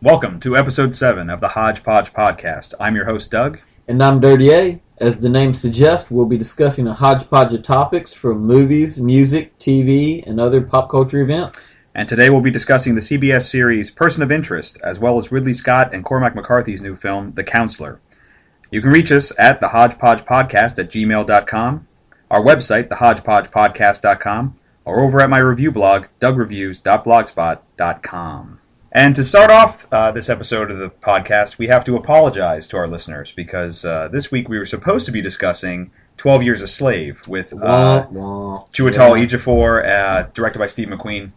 Welcome to episode 7 of the Hodgepodge podcast. I'm your host, Doug. And I'm Dirty A. As the name suggests, we'll be discussing a hodgepodge of topics from movies, music, TV, and other pop culture events. And today we'll be discussing the CBS series Person of Interest, as well as Ridley Scott and Cormac McCarthy's new film, The Counselor. You can reach us at thehodgepodgepodcast@gmail.com, our website, thehodgepodgepodcast.com, or over at my review blog, dougreviews.blogspot.com. And to start off this episode of the podcast, we have to apologize to our listeners because this week we were supposed to be discussing 12 Years a Slave with Chiwetel Ejiofor, directed by Steve McQueen.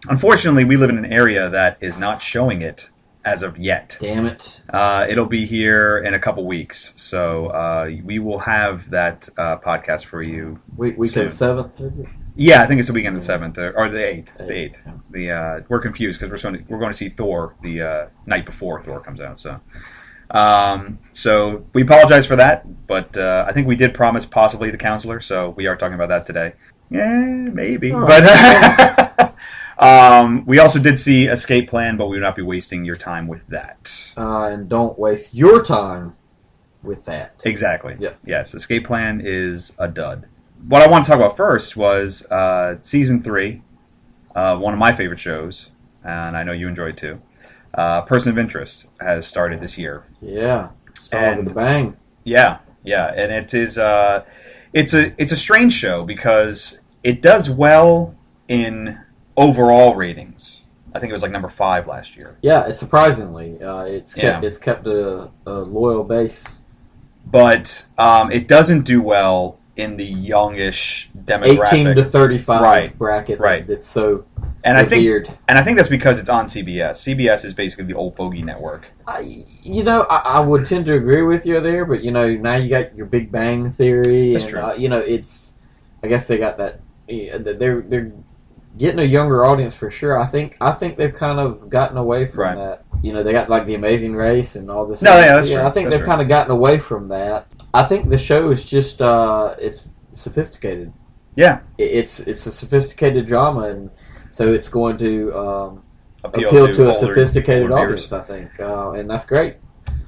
Unfortunately, we live in an area that is not showing it as of yet. Damn it. It'll be here in a couple weeks, so we will have that podcast for you Week soon. of the 7th, is it? Yeah, I think it's the weekend of the 7th, or the 8th. The 8th. We're confused because we're going to see Thor the night before Thor comes out. So we apologize for that, but I think we did promise possibly The Counselor, so we are talking about that today. Yeah, maybe. Oh. But we also did see Escape Plan, but we would not be wasting your time with that. And don't waste your time with that. Exactly. Yep. Yes, Escape Plan is a dud. What I want to talk about first was Season 3, one of my favorite shows, and I know you enjoyed too. Person of Interest has started this year. Yeah. Started with a bang. Yeah, and it is it's a strange show because it does well in overall ratings. I think it was like number 5 last year. Yeah, it's surprisingly. It's kept a loyal base. But it doesn't do well in the youngish demographic, 18 to 35 bracket. Right. That's so weird. And I think that's because it's on CBS. CBS is basically the old fogey network. I would tend to agree with you there, but now you got your Big Bang Theory. That's and, true. It's. I guess they got that. They're getting a younger audience for sure. I think they've kind of gotten away from that. They got like The Amazing Race and all this. No, yeah, that's true. I think they've kind of gotten away from that. I think the show is just it's sophisticated. Yeah, it's a sophisticated drama, and so it's going to appeal to a older, sophisticated older audience, I think, and that's great.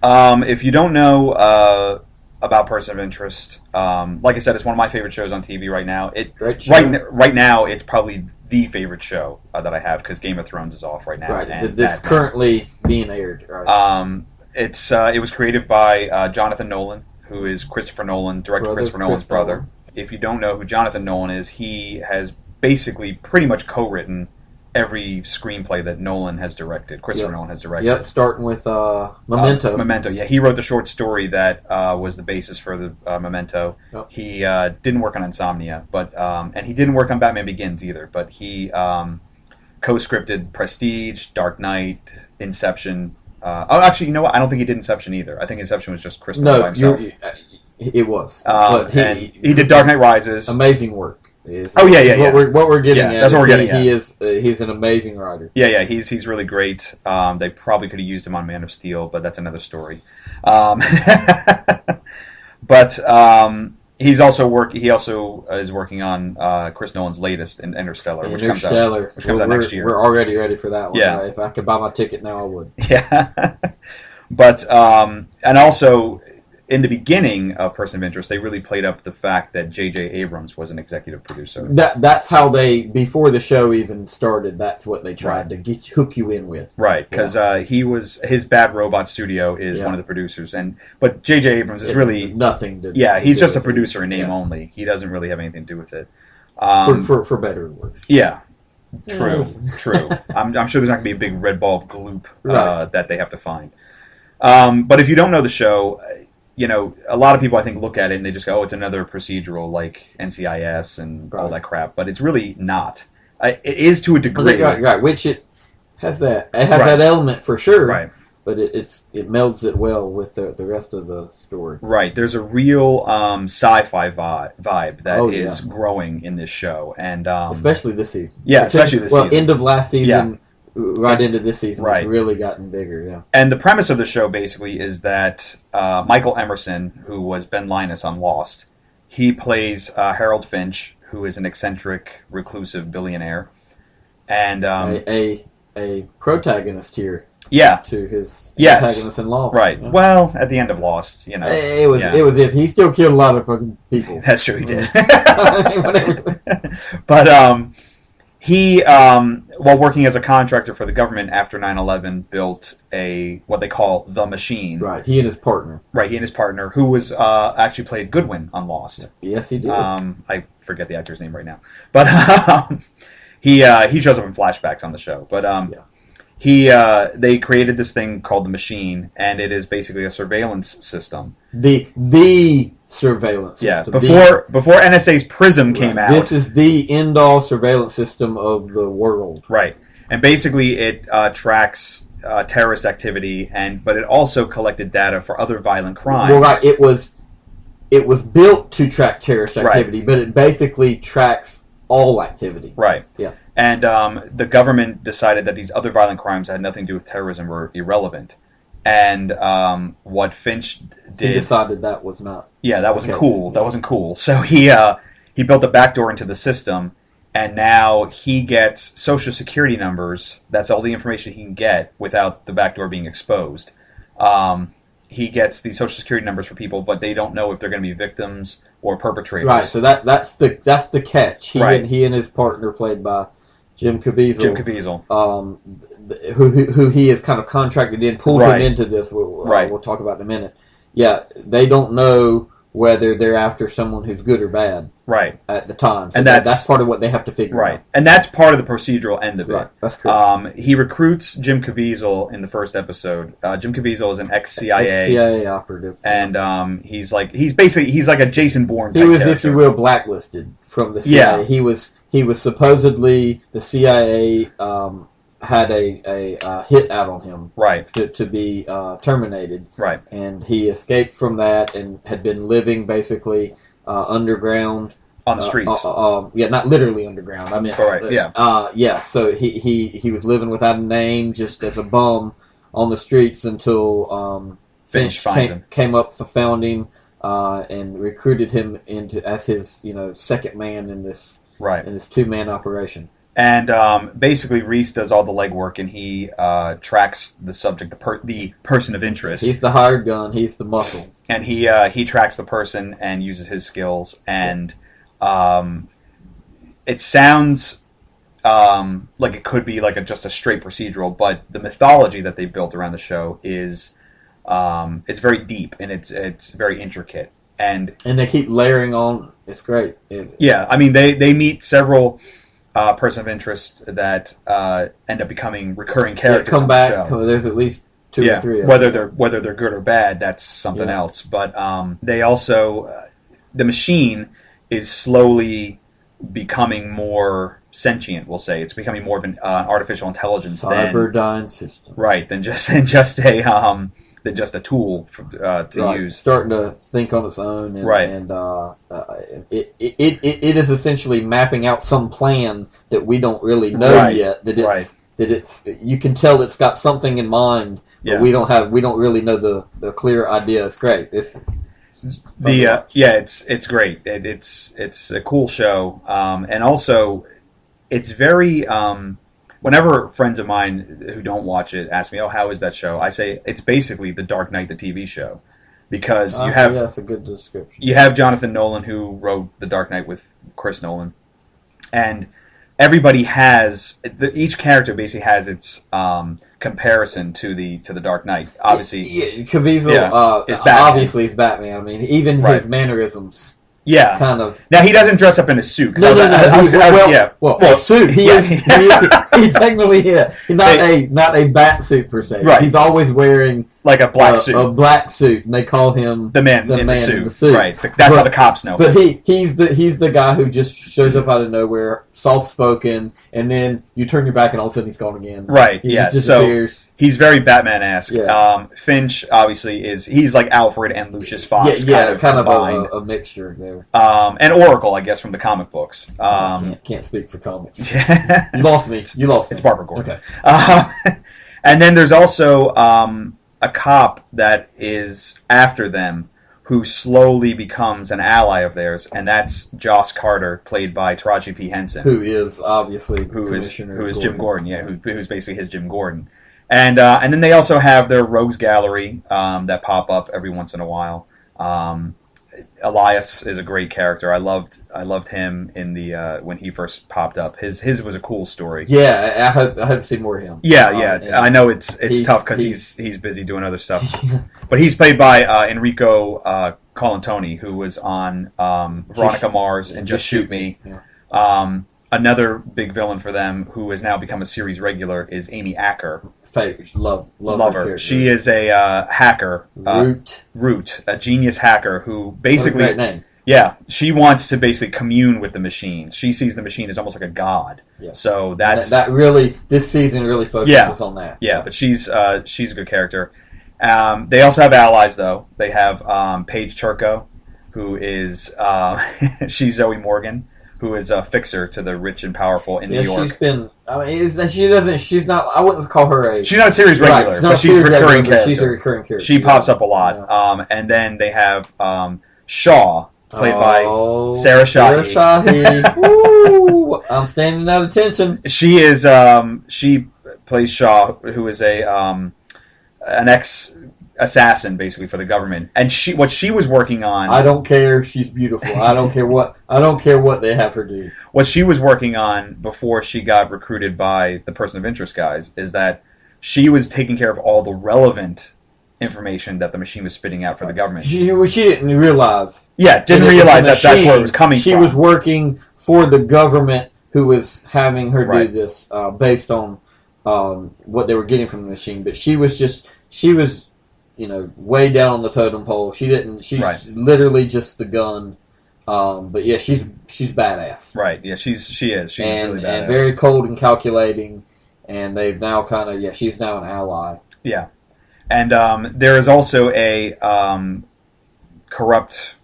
If you don't know about Person of Interest, like I said, it's one of my favorite shows on TV right now. Great show. Right now, it's probably the favorite show that I have because Game of Thrones is off right now. Right, and that's currently being aired. Right. It was created by Jonathan Nolan, who is Christopher Nolan, Christopher Nolan's brother. If you don't know who Jonathan Nolan is, he has basically pretty much co-written every screenplay that Nolan has directed. Nolan has directed. Yep, starting with Memento. Memento, yeah. He wrote the short story that was the basis for the Memento. Yep. He didn't work on Insomnia, but and he didn't work on Batman Begins either, but he co-scripted Prestige, Dark Knight, Inception. Actually, you know what? I don't think he did Inception either. I think Inception was just Chris Nolan by himself. It was. But he did Dark Knight Rises. Amazing work. What we're getting at. That's what we're getting at. He's an amazing writer. Yeah, he's really great. They probably could have used him on Man of Steel, but that's another story. But he also is working on Chris Nolan's latest Interstellar, which comes out next year. We're already ready for that one. Yeah. If I could buy my ticket now, I would. Yeah. But and also in the beginning of Person of Interest, they really played up the fact that J.J. Abrams was an executive producer. That's how before the show even started, that's what they tried to hook you in with. Right, because his Bad Robot Studio is one of the producers, but J.J. Abrams is really nothing to. Yeah, he's just a producer in name only. He doesn't really have anything to do with it. For better or worse. Yeah, true. I'm sure there's not going to be a big red ball of gloop that they have to find. But if you don't know the show, a lot of people I think look at it and they just go, "Oh, it's another procedural like NCIS and all that crap," but it's really not. It is to a degree, right? Which it has that element for sure, right? But it melds it well with the rest of the story, right? There's a real sci-fi vibe that is growing in this show, and especially this season. Yeah, especially this season. End of last season. Yeah. Right into this season, it's really gotten bigger, yeah. And the premise of the show basically is that Michael Emerson, who was Ben Linus on Lost, he plays Harold Finch, who is an eccentric, reclusive billionaire, and a protagonist here. to his antagonist in Lost. Right. Yeah. Well, at the end of Lost, you know. It was if he still killed a lot of fucking people. That's true, he did. But he, while working as a contractor for the government after 9/11, built what they call the Machine. Right, he and his partner. Right, he and his partner, who was actually played Goodwin on Lost. Yes, he did. I forget the actor's name right now. But he shows up in flashbacks on the show. But they created this thing called the Machine, and it is basically a surveillance system. The surveillance system. Before NSA's Prism came out. This is the end-all surveillance system of the world. Right. And basically it tracks terrorist activity, but it also collected data for other violent crimes. Well, right. It was built to track terrorist activity, but it basically tracks all activity. Right. Yeah. And the government decided that these other violent crimes that had nothing to do with terrorism were irrelevant. And what Finch did... He decided that was not... Yeah, that wasn't cool. That wasn't cool. So he built a backdoor into the system, and now he gets Social Security numbers. That's all the information he can get without the backdoor being exposed. He gets these Social Security numbers for people, but they don't know if they're going to be victims or perpetrators. Right, so that's the catch. He and his partner, played by Jim Caviezel. Who he is kind of contracted in, pulled him into this. We'll talk about in a minute. Yeah, they don't know whether they're after someone who's good or bad. Right. At the time. So and that's part of what they have to figure out. And that's part of the procedural end of it. Right, that's correct. He recruits Jim Caviezel in the first episode. Jim Caviezel is an ex-CIA. Ex-CIA operative. And he's like a Jason Bourne type He was, character. if you will, blacklisted from the CIA. Yeah. He was supposedly, the CIA had a hit out on him. Right. To be terminated. Right. And he escaped from that and had been living basically underground. On the streets. Not literally underground. I mean, so he was living without a name, just as a bum on the streets until Finch came up, found him, and recruited him as his second man in this two-man operation. And basically, Reese does all the legwork, and he tracks the subject, the person of interest. He's the hired gun. He's the muscle. And he tracks the person and uses his skills. And it sounds like it could be like just a straight procedural, but the mythology that they built around the show is it's very deep and it's very intricate. And they keep layering on. It's great. I mean, they meet several person of interest that end up becoming recurring characters. Come on back. the show. There's at least two or three. Whether they're good or bad, that's something else. But they also the Machine is slowly becoming more sentient. We'll say it's becoming more of an artificial intelligence, Cyberdyne system, right? Than just a tool to use. Starting to think on its own, and it is essentially mapping out some plan that we don't really know yet. You can tell it's got something in mind, but we don't really know the clear idea. It's great. It's great. It's a cool show, and also it's very. Whenever friends of mine who don't watch it ask me, "Oh, how is that show?" I say it's basically The Dark Knight, the TV show, because that's a good description. You have Jonathan Nolan, who wrote The Dark Knight with Chris Nolan, and everybody has each character basically has its comparison to the Dark Knight. Obviously, Caviezel is Batman. Obviously is Batman. I mean, even his mannerisms. Yeah, kind of. Now he doesn't dress up in a suit. Well, suit. He technically not a bat suit per se. Right. He's always wearing like a black suit. A black suit, and they call him the man in the suit. Right. That's how the cops know. But he's the guy who just shows up out of nowhere, soft spoken, and then you turn your back, and all of a sudden he's gone again. Right. He just disappears. So he's very Batman-esque. Yeah. Finch obviously he's like Alfred and Lucius Fox. Kind of a mixture there. And Oracle, I guess, from the comic books. Can't speak for comics. You lost me. It's Barbara Gordon. Okay. And then there's also a cop that is after them who slowly becomes an ally of theirs, and that's Joss Carter, played by Taraji P. Henson. Who is obviously who is Jim Gordon, who's basically his Jim Gordon. And then they also have their rogues gallery that pop up every once in a while. Elias is a great character. I loved him in the when he first popped up. His was a cool story. Yeah, I hope to see more of him. Yeah. I know it's tough because he's busy doing other stuff. But he's played by Enrico Colantoni, who was on Veronica Mars and Just Shoot Me. Yeah. Another big villain for them, who has now become a series regular, is Amy Acker. Love her. She is a hacker, Root, a genius hacker who basically, great name. Yeah, she wants to basically commune with the machine. She sees the machine as almost like a god. Yeah. So that really, this season really focuses on that. Yeah, but she's a good character. They also have allies, though. They have Paige Turco, who is she's Zoe Morgan, who is a fixer to the rich and powerful in New York. She's been. I mean, she's not. I wouldn't call her a. She's not a series regular, but she's a recurring character. She's a recurring character. She pops up a lot. Yeah. And then they have Shaw, played by Sarah Shahi. Woo! I'm standing at attention. She is. She plays Shaw, who is an ex-assassin, basically, for the government. And what she was working on. I don't care. She's beautiful. I don't care what they have her do. What she was working on before she got recruited by the Person of Interest guys is that she was taking care of all the relevant information that the machine was spitting out for the government. She didn't realize. Yeah, didn't realize that that's where it was coming from. She was working for the government, who was having her do this based on what they were getting from the machine. But she was way down on the totem pole. She's literally just the gun. But yeah, she's badass. Right. Yeah, she is. She's really badass. And very cold and calculating. And they've now she's now an ally. Yeah. And there is also a corrupt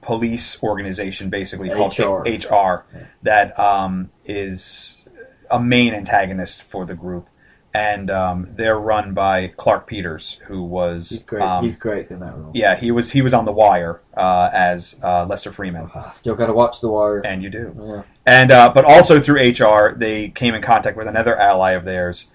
police organization, basically called HR, that is a main antagonist for the group. And they're run by Clark Peters, who was... He's great. He's great in that role. Yeah, he was on The Wire as Lester Freeman. Still got to watch The Wire. And you do. Yeah. And but also through HR, they came in contact with another ally of theirs,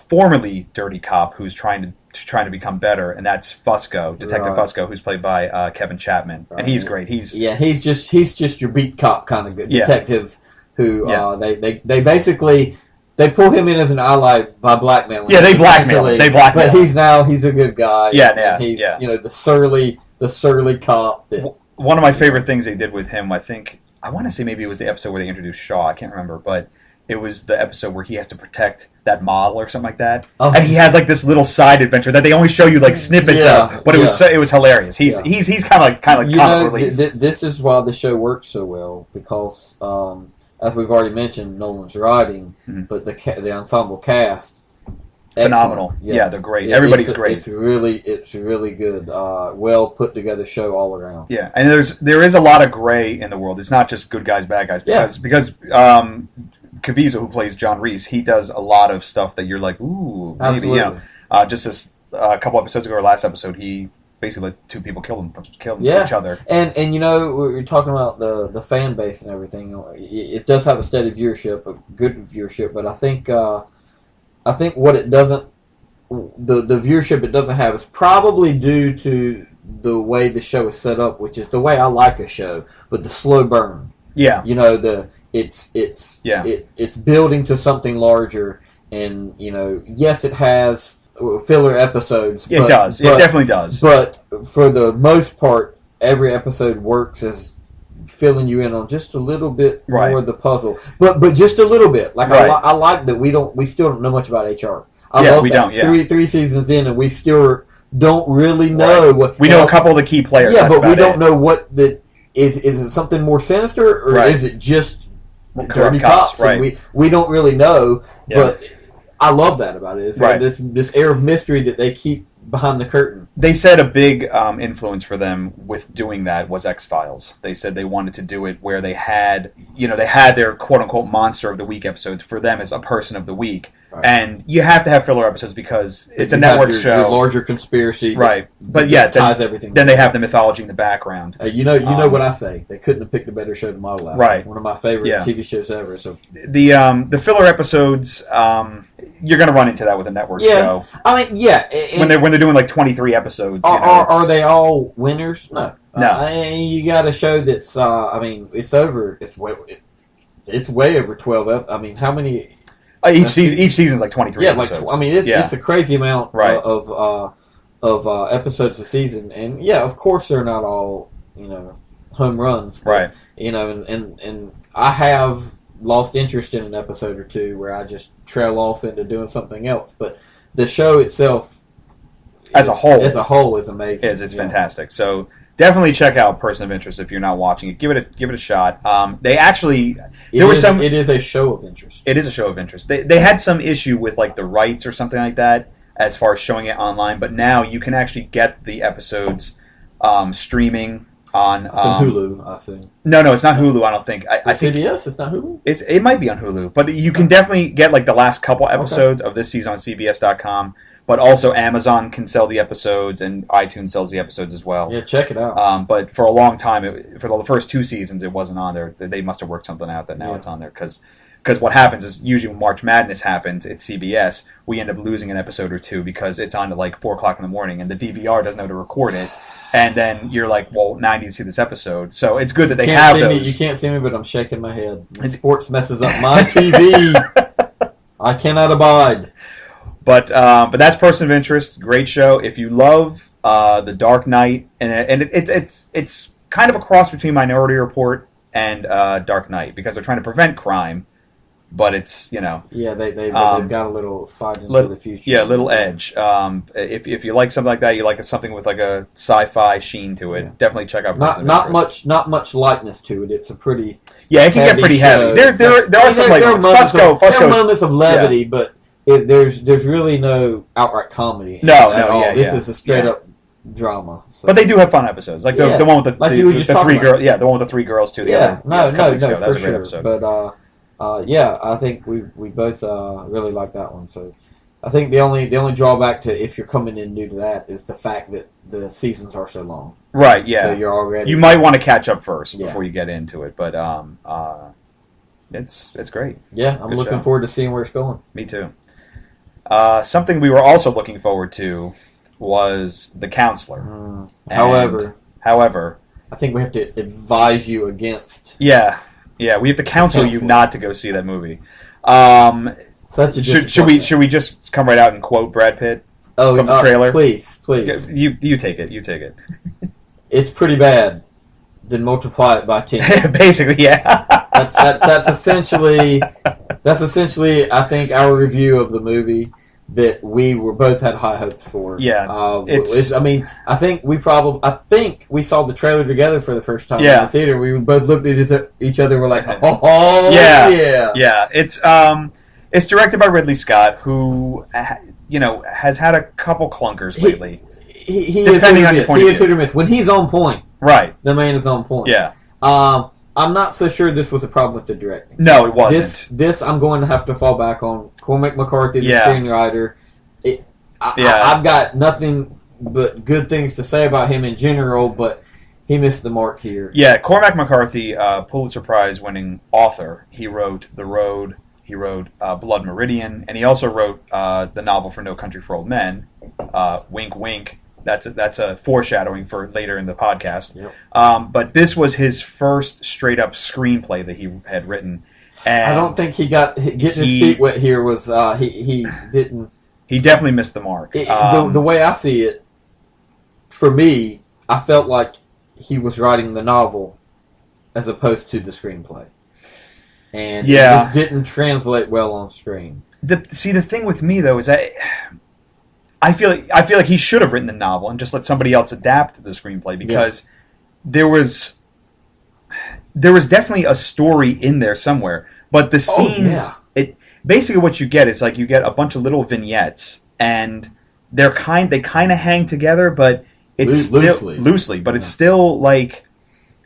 formerly Dirty Cop, who's trying to become better, and that's Fusco, Detective Fusco, who's played by Kevin Chapman, and he's great. He's just your beat cop kind of good detective who they basically. They pull him in as an ally by blackmailing. Yeah, they blackmail him. But he's a good guy. Yeah, he's the surly cop. One of my favorite things they did with him, I want to say maybe it was the episode where they introduced Shaw. I can't remember, but it was the episode where he has to protect that model or something like that. Oh. And he has this little side adventure that they only show you snippets of, but it was hilarious. He's kind of comic relief. This is why the show works so well, because as we've already mentioned, Nolan's writing, but the ensemble cast, phenomenal. Yeah, they're great. Everybody's great. It's really good. Well put together show all around. Yeah, and there is a lot of gray in the world. It's not just good guys, bad guys. Because Caviezel, who plays John Reese, he does a lot of stuff that you're like, ooh, maybe. Just this a couple episodes ago, or last episode, he basically let two people kill each other. And we're talking about the fan base and everything. It does have a steady viewership, a good viewership, but I think what it doesn't, the viewership it doesn't have is probably due to the way the show is set up, which is the way I like a show, but the slow burn. Yeah. It's building to something larger, and yes, it has filler episodes. It does. It definitely does. But for the most part, every episode works as filling you in on just a little bit more of the puzzle. But just a little bit. I like that we still don't know much about HR. I love that. Don't. Three seasons in, and we still don't really know what. We know a couple of the key players. Yeah, but we don't know what is it something more sinister, or is it just dirty cops? Right. And we don't really know, but I love that about it. It's this air of mystery that they keep behind the curtain. They said a big influence for them with doing that was X-Files. They said they wanted to do it where they had their quote-unquote monster of the week episodes for them as a person of the week. Right. And you have to have filler episodes because it's a network show. Your larger conspiracy. Right. But ties everything. Then they have the mythology in the background. You know what I say. They couldn't have picked a better show to model out. Right. One of my favorite TV shows ever. So the filler episodes, you're going to run into that with a network show. I mean, yeah. When they're doing like 23 episodes. Are they all winners? No. No. You got a show that's, it's over. It's way over 12. I mean, how many? Each season's like 23 episodes. It's a crazy amount of episodes a season. And, yeah, of course they're not all, home runs. But, right. And I have lost interest in an episode or two where I just trail off into doing something else. But the show itself, as a whole, is amazing. It's fantastic. So definitely check out Person of Interest if you're not watching it. Give it a shot. It is a show of interest. It is a show of interest. They had some issue with like the rights or something like that as far as showing it online, but now you can actually get the episodes streaming on Hulu, I think. No, it's not Hulu. I don't think. I think CBS. It's not Hulu. It might be on Hulu, but you can definitely get like the last couple episodes of this season on CBS.com. But also Amazon can sell the episodes, and iTunes sells the episodes as well. Yeah, check it out. But for a long time, for the first 2 seasons, it wasn't on there. They must have worked something out that now it's on there. Because what happens is usually when March Madness happens at CBS, we end up losing an episode or two because it's on at like 4 o'clock in the morning, and the DVR doesn't know to record it. And then you're like, well, now I need to see this episode. So it's good that they have those. You can't see me, but I'm shaking my head. Sports messes up my TV. I cannot abide. But that's Person of Interest. Great show. If you love The Dark Knight, and it's kind of a cross between Minority Report and Dark Knight because they're trying to prevent crime. But it's Yeah, they've got a little side into the future. Yeah, a little edge. If you like something like that, you like something with like a sci-fi sheen to it. Yeah. Definitely check out. Not much lightness to it. It's a pretty it can get pretty heavy. There are some like moments of levity, but there's really no outright comedy. No. This is a straight up drama. So. But they do have fun episodes, like the one with the 3 girls. Yeah, the one with the 3 girls too. No, that was a great episode. But I think we both really like that one. So I think the only drawback to if you're coming in new to that is the fact that the seasons are so long. Right. Yeah. So you might want to catch up first before you get into it, but it's great. Yeah, I'm looking forward to seeing where it's going. Me too. Something we were also looking forward to was The Counselor. However, I think we have to advise you against. Yeah, we have to counsel you not to go see that movie. Such a should we just come right out and quote Brad Pitt from the trailer? Please. You take it. It's pretty bad. Then multiply it by 10. Basically, yeah. That's essentially I think our review of the movie that we both had high hopes for. Yeah, I think we saw the trailer together for the first time in the theater. We both looked at each other. And we're like, oh yeah. It's directed by Ridley Scott, who has had a couple clunkers lately. He is hit or miss. When he's on point, right? The man is on point. Yeah. I'm not so sure this was a problem with the directing. No, it wasn't. This I'm going to have to fall back on Cormac McCarthy, the screenwriter. I've got nothing but good things to say about him in general, but he missed the mark here. Yeah, Cormac McCarthy, Pulitzer Prize winning author. He wrote The Road. He wrote Blood Meridian, and he also wrote the novel for No Country for Old Men. Wink, wink. That's a foreshadowing for later in the podcast. Yep. But this was his first straight up screenplay that he had written. And I don't think getting his feet wet here was he didn't. He definitely missed the mark. The way I see it, for me, I felt like he was writing the novel as opposed to the screenplay, and it just didn't translate well on screen. The thing with me though is that I feel like he should have written the novel and just let somebody else adapt the screenplay because there was definitely a story in there somewhere, but the scenes basically what you get is like you get a bunch of little vignettes and they kind of hang together, but it's loosely, but it's still like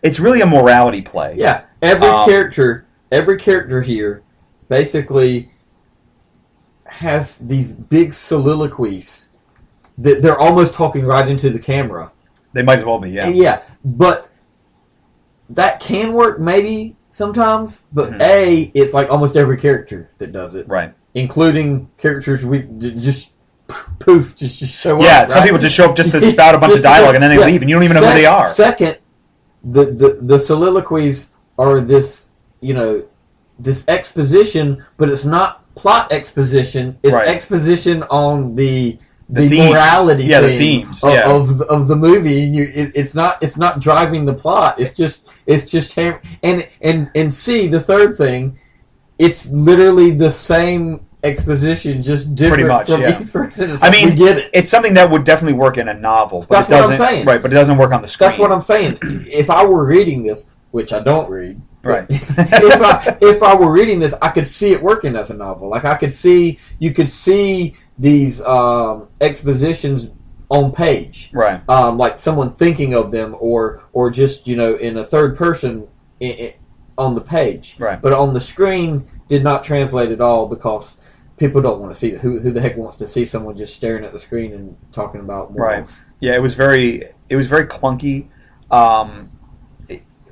it's really a morality play. Yeah, every character here basically has these big soliloquies that they're almost talking right into the camera. They might as well be, yeah. Yeah, but that can work maybe sometimes, but it's like almost every character that does it. Right. including characters we just poof, just show up. Yeah, right? some people just show up just to spout a bunch of dialogue and then they leave, and you don't even know who they are. Second, the soliloquies are this, this exposition, but it's not plot exposition. It's exposition on the morality, the themes of the movie. It's not driving the plot. It's just and see, the third thing, it's literally the same exposition, just different from each person. It's like, we get it. It's something that would definitely work in a novel, but that's what I'm saying. Right, but it doesn't work on the screen. That's what I'm saying. If I were reading this, which I don't read, right? if I were reading this, I could see it working as a novel. Like you could see these expositions on page, right? Like someone thinking of them, or just in a third person on the page, right? But on the screen, did not translate at all because people don't want to see it. Who the heck wants to see someone just staring at the screen and talking about morals? Right? Yeah, it was very clunky.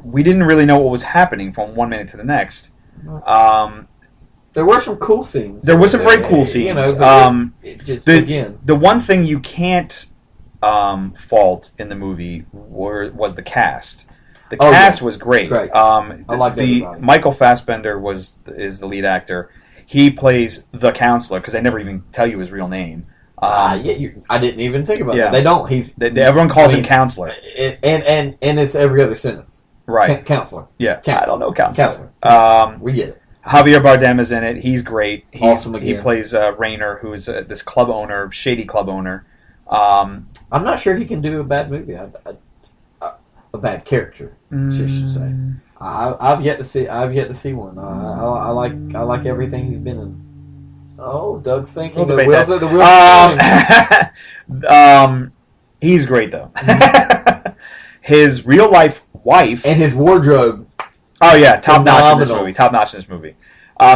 We didn't really know what was happening from 1 minute to the next. There were some cool scenes. There were some very cool scenes. The one thing you can't fault in the lead was the cast. The cast was great. I like Michael Fassbender is the lead actor. He plays the counselor because they never even tell you his real name. I didn't even think about that. They don't. Everyone calls him counselor, and it's every other sentence. Right, counselor. Yeah, counselor. I don't know counselor. We get it. Javier Bardem is in it. He's great. Awesome again. He plays Rainer, who is this club owner, shady club owner. I'm not sure he can do a bad movie. A bad character, should say. I've yet to see one. I like everything he's been in. Oh, Doug's thinking the wheels he's great though. His real life wife and his wardrobe. Oh yeah, top notch in this movie.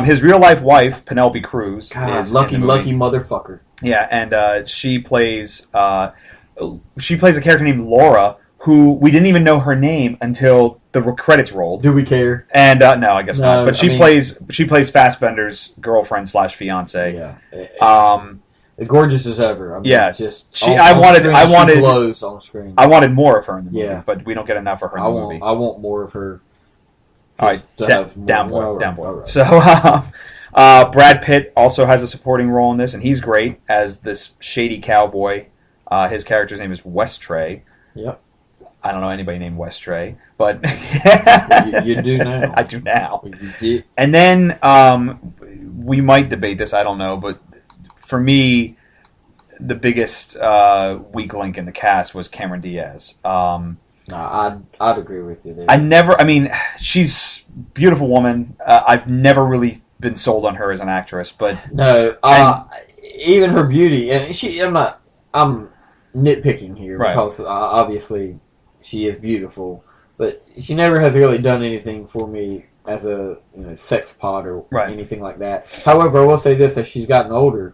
His real life wife, Penelope Cruz, is lucky motherfucker. Yeah, and she plays a character named Laura, who we didn't even know her name until the credits rolled. Do we care? And no, I guess not. But she plays Fassbender's girlfriend / fiance. Yeah. Gorgeous as ever. I wanted more of her in the movie, but we don't get enough of her in the movie. I want more of her. All right, down boy. Right. So Brad Pitt also has a supporting role in this, and he's great as this shady cowboy. His character's name is Westray. Yep. I don't know anybody named Westray, but you do now. I do now. You did. And then we might debate this. I don't know, but for me, the biggest weak link in the cast was Cameron Diaz. No, I'd agree with you there. She's a beautiful woman. I've never really been sold on her as an actress, but no, even her beauty, and I'm nitpicking here because obviously she is beautiful, but she never has really done anything for me as a sex pod or anything like that. However, I will say this: as she's gotten older,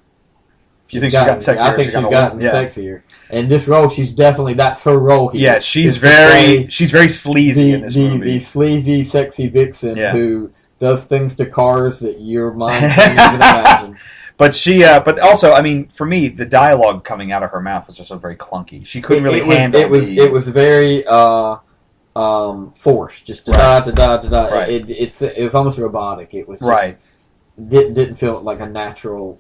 she's gotten sexier. I think she's gotten sexier. And this role, that's her role here. Yeah, she's very sleazy in this movie. The sleazy, sexy vixen who does things to cars that your mind can't even imagine. But also, for me, the dialogue coming out of her mouth was just very clunky. She couldn't really handle it. It was very forced, just da-da. Right. It was almost robotic. It was just, didn't feel like a natural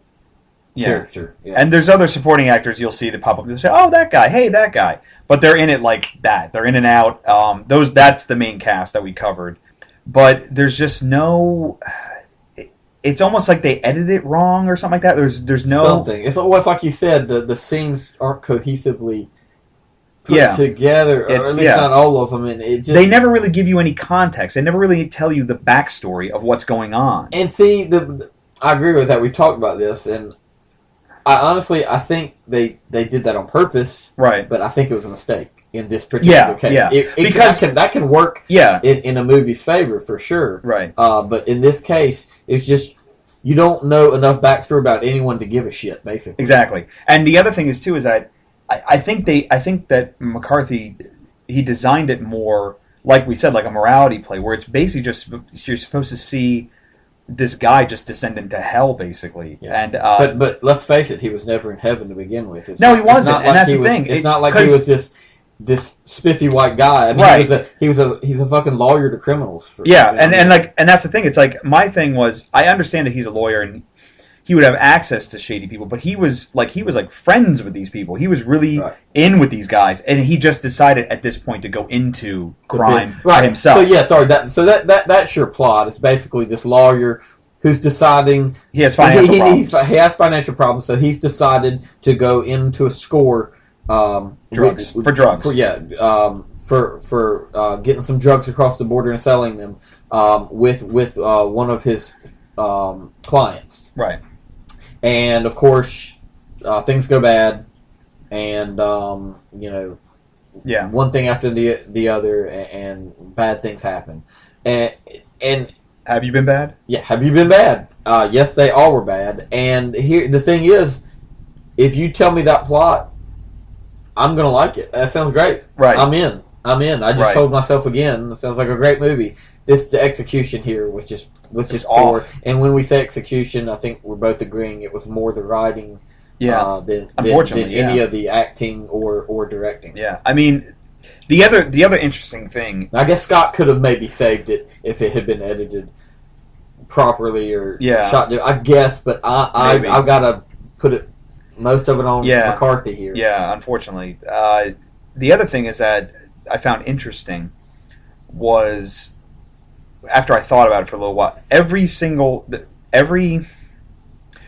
character. Yeah. And there's other supporting actors you'll see that pop up and say, "Oh, that guy! Hey, that guy!" But they're in it like that. They're in and out. That's the main cast that we covered. But there's just no. It's almost like they edited it wrong or something like that. There's no something. It's like you said. The scenes aren't cohesively put together, or at least not all of them. And they never really give you any context. They never really tell you the backstory of what's going on. And see, I agree with that. We talked about this, and I think they did that on purpose. Right. But I think it was a mistake in this particular case. Yeah. Because that can work in a movie's favor for sure. Right. But in this case, it's just you don't know enough backstory about anyone to give a shit, basically. Exactly. And the other thing is too is that I think that McCarthy, he designed it more like we said, like a morality play, where it's basically just you're supposed to see this guy just descend into hell, basically. Yeah. And but let's face it, he was never in heaven to begin with. He wasn't, and that's the thing. It's not like he was this spiffy white guy. I mean, right. He's a fucking lawyer to criminals. And that's the thing. It's like, my thing was, I understand that he's a lawyer and he would have access to shady people, but he was friends with these people. He was really in with these guys, and he just decided at this point to go into crime by himself. That's your plot. It's basically this lawyer who's deciding he has financial problems. He has financial problems, so he's decided to go into a store for drugs. For getting some drugs across the border and selling them with one of his clients. Right. And of course, things go bad, and one thing after the other, and bad things happen. And have you been bad? Yeah, have you been bad? Yes, they all were bad. And here, the thing is, if you tell me that plot, I'm gonna like it. That sounds great. Right. I'm in. I just told myself again. It sounds like a great movie. The execution here was just poor. And when we say execution, I think we're both agreeing it was more the writing than any of the acting or directing. Yeah, I mean, the other interesting thing, I guess Scott could have maybe saved it if it had been edited properly or shot. I guess, but I've got to put most of it on McCarthy here. Yeah, unfortunately. The other thing is that I found interesting was, after I thought about it for a little while,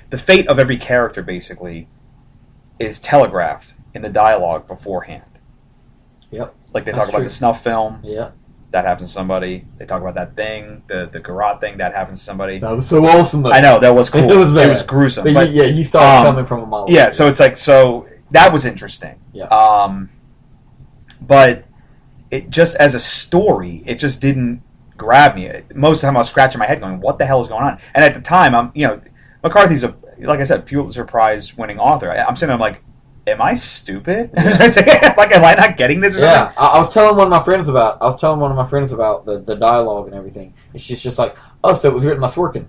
the fate of every character basically is telegraphed in the dialogue beforehand. Yep. Like they talk about the snuff film. Yeah. That happens to somebody. They talk about that thing, the garrote thing, that happens to somebody. That was so awesome, though. I know, that was cool. It was gruesome. But you saw it coming from a mile away. Yeah, so it's like, that was interesting. Yeah. But it just, as a story, it just didn't grab me. Most of the time I was scratching my head going, what the hell is going on? And at the time, McCarthy's like I said, Pulitzer Prize winning author. I'm sitting there, I'm like, am I stupid? Yeah. Like, am I not getting this? I was telling one of my friends about the dialogue and everything. And she's just like, oh, so it was written by Sorkin.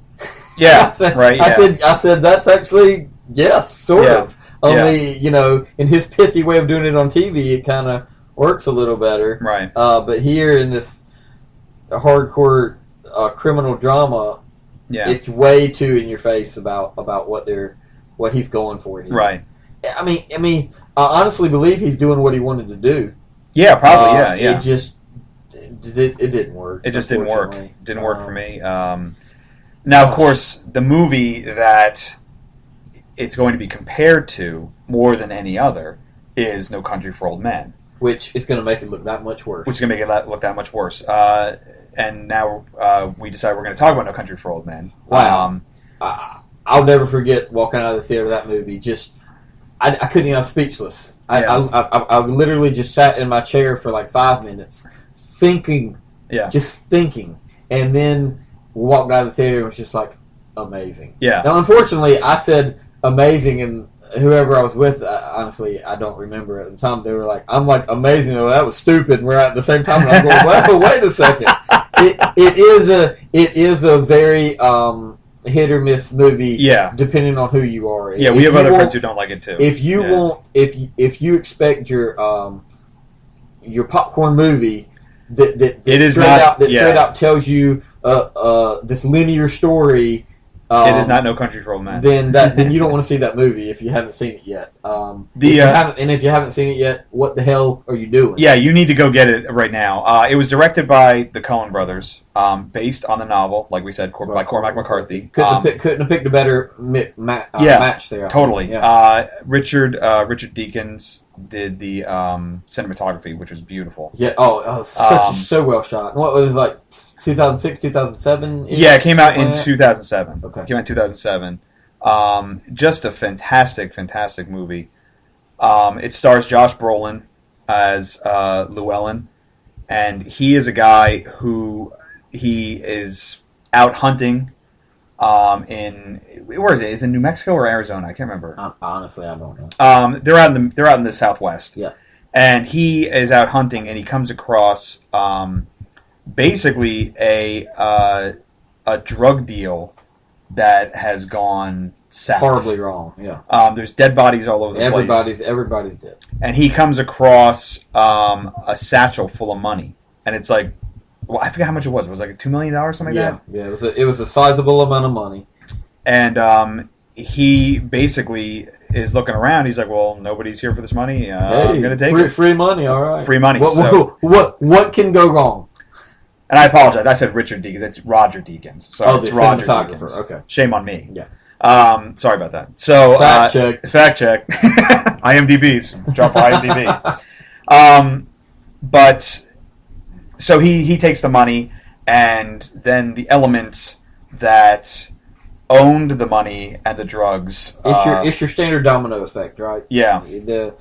Yeah, I said that's actually, yes, sort of. Only, in his pithy way of doing it on TV, it kind of works a little better. Right. But here in this hardcore criminal drama, it's way too in your face about what he's going for here. Right. I mean, I honestly believe he's doing what he wanted to do. Yeah, probably. Yeah. It just it didn't work. It just didn't work. Didn't work for me. Now, of course, the movie that it's going to be compared to more than any other is No Country for Old Men, which is going to make it look that much worse. And now we decide we're going to talk about No Country for Old Men. Wow. I'll never forget walking out of the theater of that movie. I couldn't even. I was speechless. I literally just sat in my chair for like 5 minutes, thinking, just thinking, and then walked out of the theater and was just like, amazing. Yeah. Now, unfortunately, I said amazing, and whoever I was with, honestly, I don't remember at the time. They were like, I'm like, amazing. Well, that was stupid. And we're at the same time, and I'm going, well, wait a second. It is a very hit or miss movie, depending on who you are. Yeah, we have other friends who don't like it too. If you if you expect your popcorn movie that straight out tells you this linear story, it is not No Country for Old Men. Then you don't want to see that movie if you haven't seen it yet. If you haven't seen it yet, what the hell are you doing? Yeah, you need to go get it right now. It was directed by the Coen brothers, based on the novel, like we said, by Cormac McCarthy. Couldn't have picked a better match there. Totally. Yeah. Richard Deakins did the cinematography, which was beautiful. Yeah. So well shot. What was it, like 2006, 2007? Yeah, it came out in 2007. Okay. It came out in 2007. Just a fantastic movie. It stars Josh Brolin as Llewellyn, and he is a guy who he is out hunting where is it? Is it New Mexico or Arizona? I can't remember. Honestly, I don't know. They're out in the Southwest. Yeah. And he is out hunting, and he comes across basically a drug deal that has gone south. Horribly wrong, yeah. There's dead bodies all over the place. Everybody's dead. And he comes across a satchel full of money. And it's like, well, I forget how much it was. It was like $2 million or something like that? Yeah, it was a sizable amount of money. And he basically is looking around. He's like, well, nobody's here for this money. I'm going to take it. Free money, all right. Free money. What can go wrong? And I apologize. I said Richard Deakins. It's Roger Deakins. Sorry, it's Roger Deakins. Okay. Shame on me. Yeah. Sorry about that. So Fact check. IMDb's. Drop IMDb. But so he takes the money, and then the elements that owned the money and the drugs. It's your standard domino effect, right? Yeah. The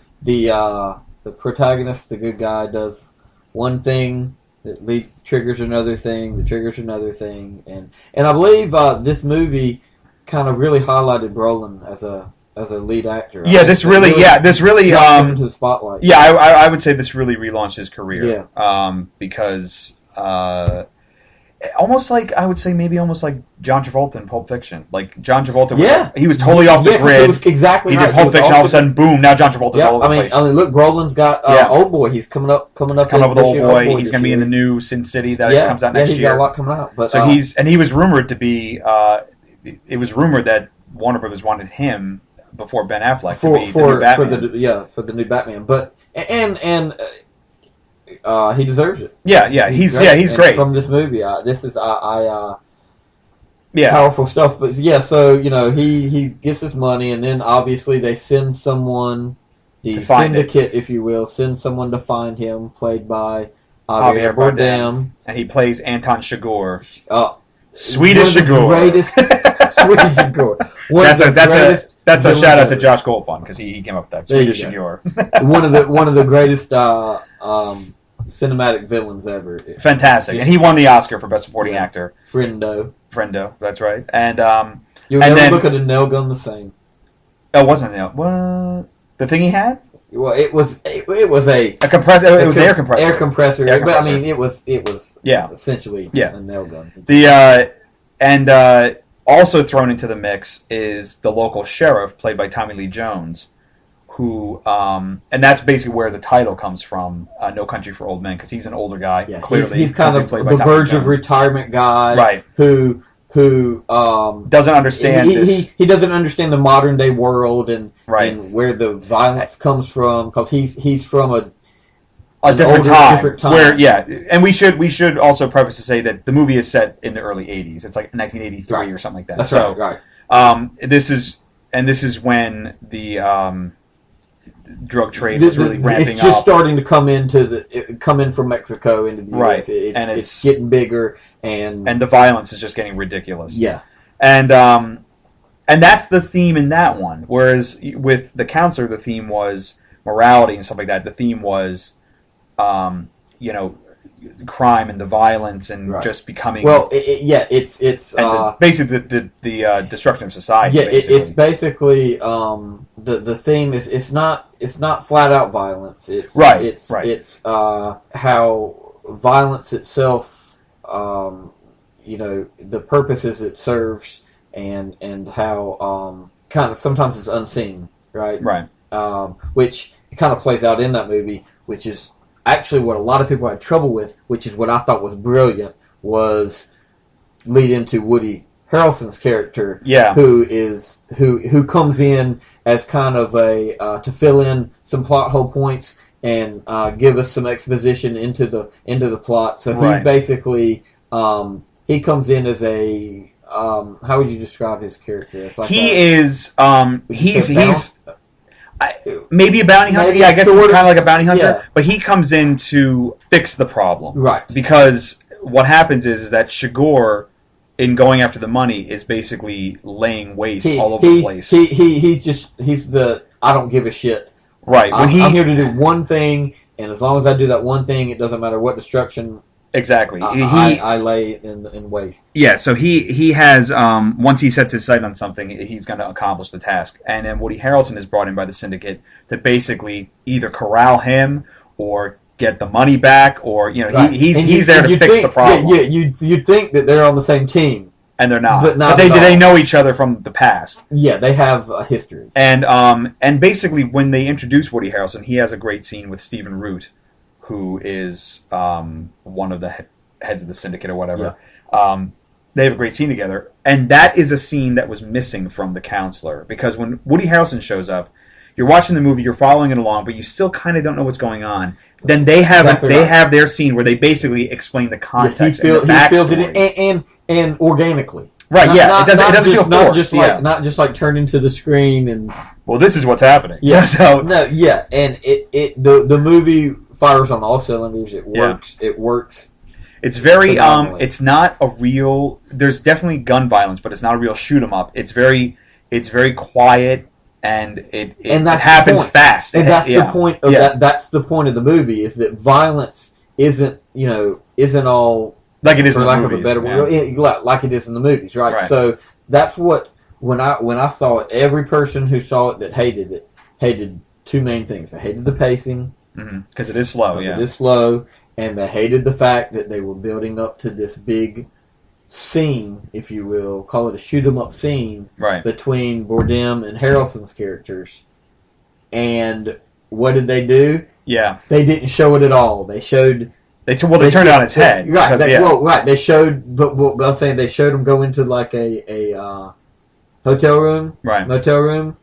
protagonist, the good guy, does one thing. It triggers another thing. The triggers another thing, and I believe this movie kind of really highlighted Brolin as a lead actor. Right? Yeah, this really dropped him into the spotlight. Yeah, I would say this really relaunched his career. Yeah. Because almost like John Travolta in Pulp Fiction. Like John Travolta, he was totally off the grid. It was exactly. He did Pulp Fiction. All of a sudden, boom! Now John Travolta's all over the place. I mean, look, Brolin's got Old Boy. He's coming up with Old Boy. He's going to be in the new Sin City that comes out next year. He's got a lot coming out. But so he was rumored to be. It was rumored that Warner Brothers wanted him before Ben Affleck to be the new Batman. For the new Batman. But and he deserves it. Yeah, he's great. From this movie, this is powerful stuff. But so he gets his money, and then obviously they send someone, the syndicate, if you will, send someone to find him, played by Javier Bardem, and he plays Anton Chigurh. Swedish Chigurh. Swedish Chigurh. That's a shout out to Josh Goldfund because he came up with that. Swedish Chigurh. one of the greatest cinematic villains ever. Fantastic, and he won the Oscar for Best Supporting Actor. Friendo, that's right. And you'll never look at a nail gun the same. Oh, wasn't a nail? What? The thing he had? Well, it was a compressor. It was an air compressor. Air compressor. But I mean, it was essentially a nail gun. Also thrown into the mix is the local sheriff, played by Tommy Lee Jones, who and that's basically where the title comes from, No Country for Old Men, because he's an older guy. Yeah, clearly, he's kind of the verge of retirement guy, right? Who doesn't understand this. He doesn't understand the modern day world and where the violence comes from, because he's from a different time. Where and we should also preface to say that the movie is set in the early 80s. It's like 1983 or something like that. That's right. This is when the drug trade is really ramping up. It's just starting to come in from Mexico into the U.S. It's getting bigger, and the violence is just getting ridiculous. Yeah, and that's the theme in that one. Whereas with The Counselor, the theme was morality and stuff like that. The theme was crime and the violence and just becoming it's basically the destruction of society. It's basically the theme is it's not flat out violence. It's how violence itself, the purposes it serves and how kind of sometimes it's unseen, right? Which kind of plays out in that movie, which is actually what a lot of people had trouble with, which is what I thought was brilliant, was lead into Woody Harrelson's character, who comes in as kind of to fill in some plot hole points and give us some exposition into the plot. So he's basically he comes in as a how would you describe his character? It's like he's maybe a bounty hunter. I guess he's kind of like a bounty hunter. But he comes in to fix the problem. Right. Because what happens is that Chigurh, in going after the money, is basically laying waste all over the place. He's the I don't give a shit. Right. I'm here to do one thing, and as long as I do that one thing, it doesn't matter what destruction. Exactly. I lay in waste. Yeah, so he has, once he sets his sight on something, he's going to accomplish the task. And then Woody Harrelson is brought in by the syndicate to basically either corral him or get the money back, or he's there to fix the problem. You'd think that they're on the same team. And they're not. But they know each other from the past. Yeah, they have a history. And basically, when they introduce Woody Harrelson, he has a great scene with Stephen Root, who is one of the heads of the syndicate or whatever. Yeah. They have a great scene together. And that is a scene that was missing from The Counselor. Because when Woody Harrelson shows up, you're watching the movie, you're following it along, but you still kind of don't know what's going on. Then they have have their scene where they basically explain the context and the backstory. He feels it and organically. Right, it doesn't feel forced. Not just like turning to the screen and... Well, this is what's happening. Yeah, and the movie fires on all cylinders. It works. Yeah. It works. It's very it's not a real. There's definitely gun violence, but it's not a real shoot 'em up. It's very quiet, and it happens fast. And that's the point of that. That's the point of the movie, is that violence isn't all like it is for in lack the movies, of a better word, like it is in the movies, right? So that's what when I saw it, every person who saw it that hated two main things. They hated the pacing because it is slow. It is slow. And they hated the fact that they were building up to this big scene, if you will, call it a shoot-'em-up scene, between Bourdain and Harrelson's characters. And what did they do? Yeah. They didn't show it at all. They showed... They turned it on its head. Right. They showed... But I'm saying they showed them go into like a hotel room, motel room,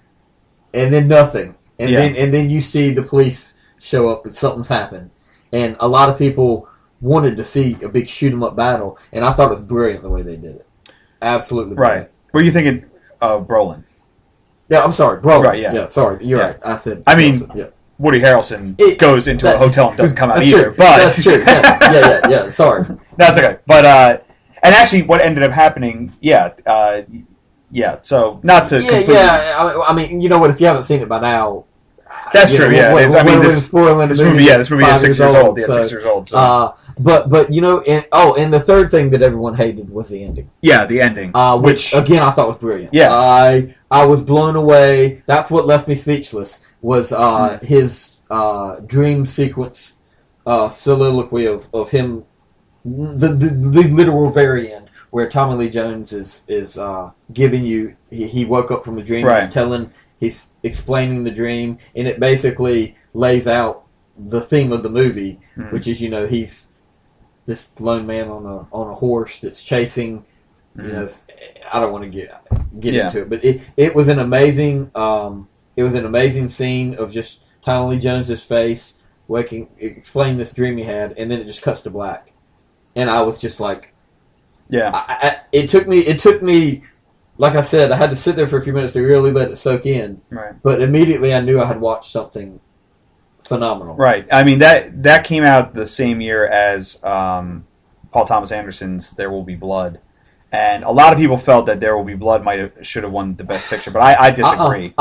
and then nothing. And then you see the police show up and something's happened. And a lot of people wanted to see a big shoot-'em-up battle, and I thought it was brilliant the way they did it. Absolutely brilliant. Right. What are you thinking of Brolin? Yeah, I'm sorry. Brolin. Right, yeah. Yeah, sorry. You're right. I said... I mean, Woody Harrelson goes into a hotel and doesn't come out either. True. But that's true. Yeah. Sorry. That's okay. But, and actually what ended up happening, so not to completely... Yeah, I mean, you know what, if you haven't seen it by now... That's true. Yeah, this movie is 6 years old. Yeah, so, 6 years old. So. But you know, and the third thing that everyone hated was the ending. Yeah, the ending, which again I thought was brilliant. Yeah, I was blown away. That's what left me speechless. Was his dream sequence soliloquy of him, the literal very end, where Tommy Lee Jones is giving you. He woke up from a dream. Right. He's explaining the dream, and it basically lays out the theme of the movie, which is, he's this lone man on a horse that's chasing. I don't want to get into it, but it was an amazing scene of just Tommy Lee Jones's face explaining this dream he had, and then it just cuts to black, and I was just like, it took me. Like I said, I had to sit there for a few minutes to really let it soak in. Right. But immediately I knew I had watched something phenomenal. Right. I mean, that came out the same year as Paul Thomas Anderson's There Will Be Blood. And a lot of people felt that There Will Be Blood should have won the Best Picture, but I disagree.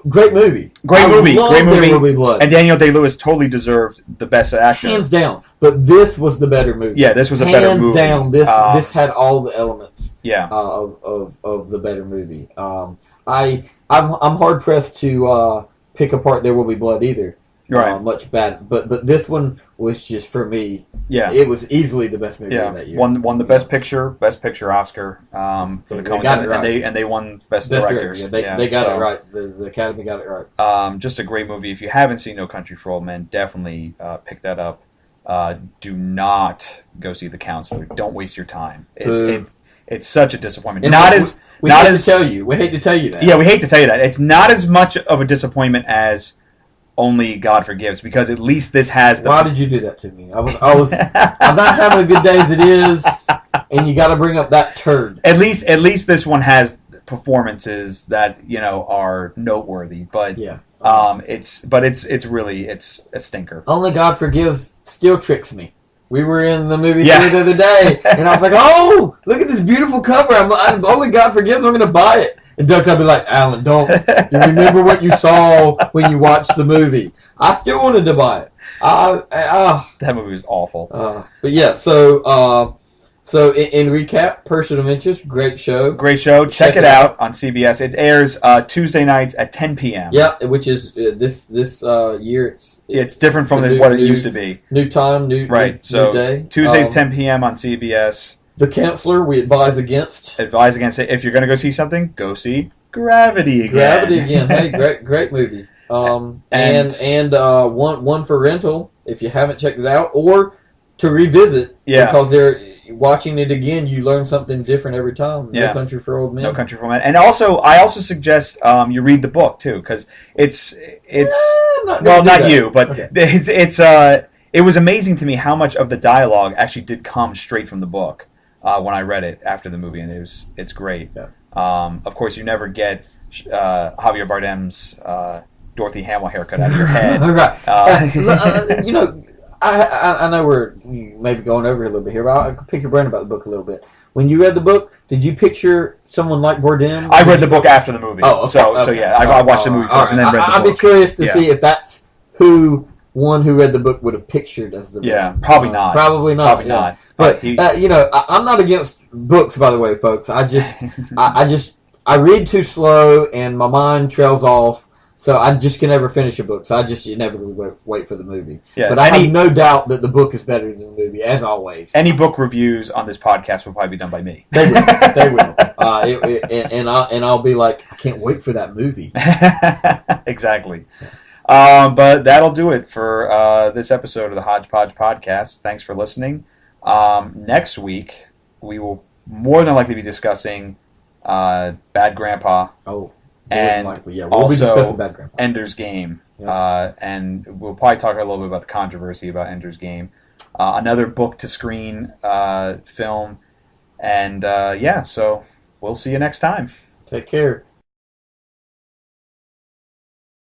Great movie. Great movie. There Will Be Blood. And Daniel Day-Lewis totally deserved the Best Actor. Hands down. But this was the better movie. Yeah, this was a better movie. Hands down, this had all the elements of the better movie. I'm hard pressed to pick apart There Will Be Blood either. Right. Much bad, but this one was just, for me. Yeah. It was easily the best movie of that year. Won the Best Picture Oscar for the Coens, right. and they won Best Directors. Yeah, they got it right. The Academy got it right. Just a great movie. If you haven't seen No Country for Old Men, definitely pick that up. Do not go see The Counselor. Don't waste your time. It's such a disappointment. We hate to tell you that. Yeah, we hate to tell you that. It's not as much of a disappointment as Only God Forgives, because at least this has the... Why did you do that to me? I'm not having a good day as it is, and you got to bring up that turd. At least this one has performances that are noteworthy, but it's really a stinker. Only God Forgives still tricks me. We were in the movie theater the other day, and I was like, "Oh, look at this beautiful cover! I'm Only God Forgives. I'm going to buy it." And Doug's going to be like, "Alan, don't you remember what you saw when you watched the movie?" I still wanted to buy it. That movie was awful. But yeah, so in recap, Person of Interest, great show. Great show. Check it out on CBS. It airs Tuesday nights at 10 p.m. Yeah, which is this year. It's different from what it used to be. New time, new day. Tuesdays 10 p.m. on CBS. The Counselor, we advise against. Advise against it. If you're going to go see something, go see Gravity again. Gravity again. Hey, great movie. And one for rental if you haven't checked it out, or to revisit. Yeah. Because they're watching it again, you learn something different every time. Yeah. No Country for Old Men. No Country for Old Men. And also, I also suggest you read the book too, because it's not you, but okay. It was amazing to me how much of the dialogue actually did come straight from the book when I read it after the movie, and it's great. Yeah. Of course, you never get Javier Bardem's Dorothy Hamill haircut out of your head. Right. I know we're maybe going over a little bit here, but I could pick your brain about the book a little bit. When you read the book, did you picture someone like Bardem? I read the book after the movie. Oh, okay. So yeah, I watched the movie first and then read the book. I'd be curious to see if that's who one who read the book would have pictured as the villain. Yeah, probably not. Probably not. But I'm not against books, by the way, folks. I I read too slow and my mind trails off. So I just can never finish a book. So I just inevitably wait for the movie. Yeah, but I have no doubt that the book is better than the movie, as always. Any book reviews on this podcast will probably be done by me. They will. They will. And I'll be like, I can't wait for that movie. Exactly. But that'll do it for this episode of the Hodgepodge podcast. Thanks for listening. Next week, we will more than likely be discussing Bad Grandpa. Oh. And also Ender's Game. Yeah. And we'll probably talk a little bit about the controversy about Ender's Game. Another book-to-screen film. And, so we'll see you next time. Take care.